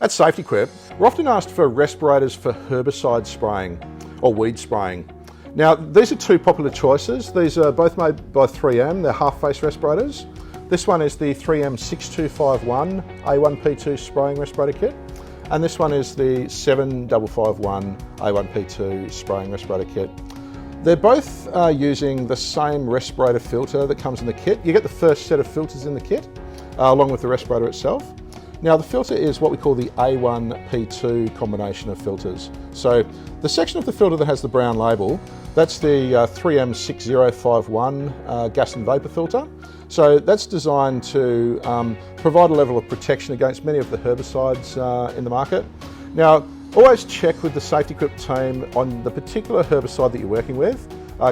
At SafetyQuip, we're often asked for respirators for herbicide spraying or weed spraying. Now, these are two popular choices. These are both made by 3M, they're half-face respirators. This one is the 3M 6251 A1P2 spraying respirator kit, and this one is the 7551 A1P2 spraying respirator kit. They're both using the same respirator filter that comes in the kit. You get the first set of filters in the kit, along with the respirator itself. Now, the filter is what we call the A1P2 combination of filters. So the section of the filter that has the brown label, that's the 3M 6051 gas and vapour filter. So that's designed to provide a level of protection against many of the herbicides in the market. Now, always check with the SafetyQuip team on the particular herbicide that you're working with.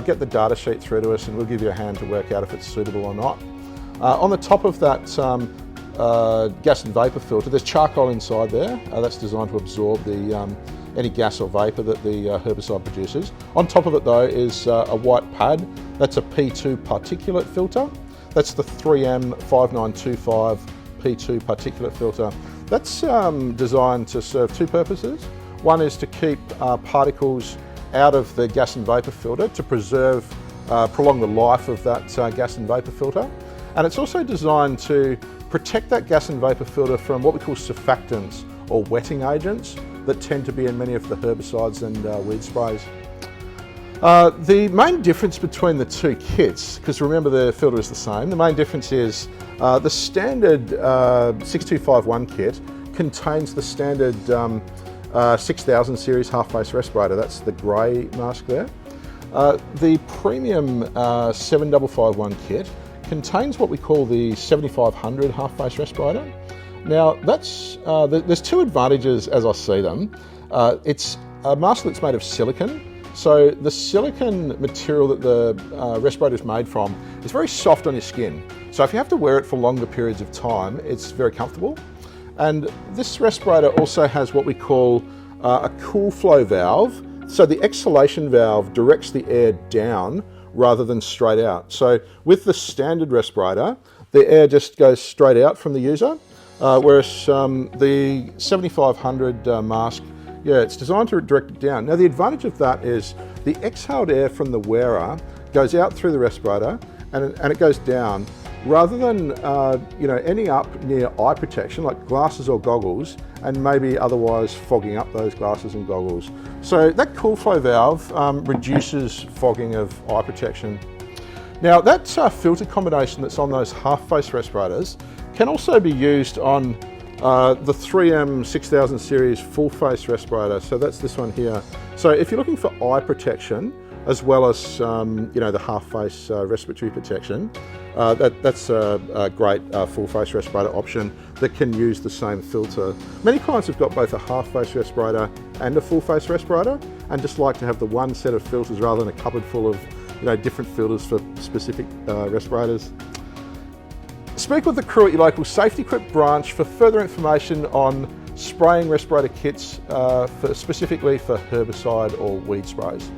Get the data sheet through to us and we'll give you a hand to work out if it's suitable or not. On the top of that gas and vapour filter, there's charcoal inside there. That's designed to absorb any gas or vapour that the herbicide produces. On top of it though is a white pad. That's a P2 particulate filter. That's the 3M 5925 P2 particulate filter. That's designed to serve two purposes. One is to keep particles out of the gas and vapour filter to prolong the life of that gas and vapour filter. And it's also designed to protect that gas and vapour filter from what we call surfactants or wetting agents that tend to be in many of the herbicides and weed sprays. The main difference between the two kits, because remember the filter is the same, the main difference is the standard 6251 kit contains the standard 6000 series half-face respirator. That's the grey mask there. The premium 7551 kit contains what we call the 7500 half-face respirator. Now, there's two advantages as I see them. It's a mask that's made of silicone. So the silicone material that the respirator is made from is very soft on your skin. So if you have to wear it for longer periods of time, it's very comfortable. And this respirator also has what we call a cool flow valve. So the exhalation valve directs the air down rather than straight out. So with the standard respirator, the air just goes straight out from the user, whereas the 7500 mask, it's designed to direct it down. Now the advantage of that is the exhaled air from the wearer goes out through the respirator and it goes down, rather than ending up near eye protection like glasses or goggles and maybe otherwise fogging up those glasses and goggles. So that cool flow valve reduces fogging of eye protection. Now that filter combination that's on those half-face respirators can also be used on the 3M 6000 series full-face respirator. So that's this one here. So if you're looking for eye protection as well as the half-face respiratory protection, that's a great full-face respirator option that can use the same filter. Many clients have got both a half-face respirator and a full-face respirator and just like to have the one set of filters rather than a cupboard full of different filters for specific respirators. Speak with the crew at your local SafetyQuip branch for further information on spraying respirator kits specifically for herbicide or weed sprays.